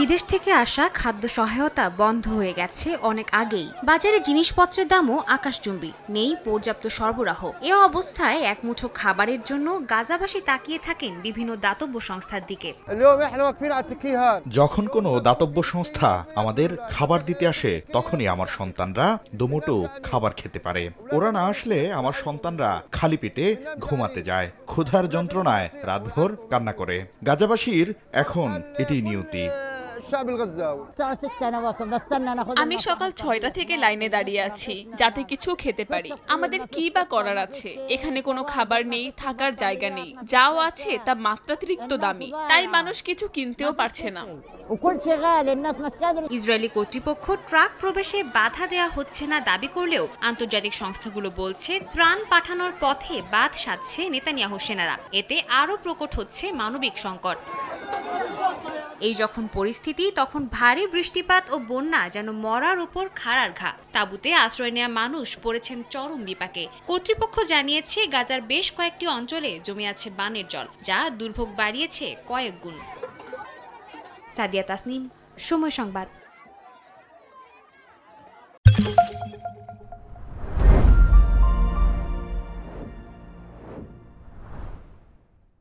বিদেশ থেকে আসা খাদ্য সহায়তা বন্ধ হয়ে গেছে অনেক আগেই। বাজারে জিনিসপত্রের দামও আকাশচুম্বী, নেই পর্যাপ্ত সরবরাহ। এ অবস্থায় এক মুঠো খাবারের জন্য গাজাবাসী তাকিয়ে থাকেন বিভিন্ন দাতব্য সংস্থার দিকে। যখন কোনো দাতব্য সংস্থা আমাদের খাবার দিতে আসে, তখনই আমার সন্তানরা দুমুঠো খাবার খেতে পারে। ওরা না আসলে আমার সন্তানরা খালি পেটে ঘুমাতে যায়, ক্ষুধার যন্ত্রণায় রাতভর কান্না করে। গাজাবাসীর এখন এটি নিয়তি। আমি সকাল ৬টা থেকে লাইনে দাঁড়িয়ে আছি যাতে কিছু খেতে পারি। আমাদের কি বা করার আছে? এখানে কোনো খাবার নেই, থাকার জায়গা নেই, যাও আছে তা মাত্রাতিরিক্ত দামি, তাই মানুষ কিছু কিনতেও পারছে না। ইসরায়েলি কর্তৃপক্ষ ট্রাক প্রবেশে বাধা দেওয়া হচ্ছে না দাবি করলেও আন্তর্জাতিক সংস্থাগুলো বলছে ত্রাণ পাঠানোর পথে বাধ সাধছে নেতানিয়াহু সেনারা। এতে আরও প্রকট হচ্ছে মানবিক সংকট। এই যখন পরিস্থিতি, তখন ভারী বৃষ্টিপাত ও বন্যা যেন মরার উপর খাড়ার ঘা। তাঁবুতে আশ্রয় নেওয়া মানুষ পড়েছেন চরম বিপাকে। কর্তৃপক্ষ জানিয়েছে গাজার বেশ কয়েকটি অঞ্চলে জমে আছে বানের জল, যা দুর্ভোগ বাড়িয়েছে কয়েক গুণ। সাদিয়া তাসনিম, সময় সংবাদ।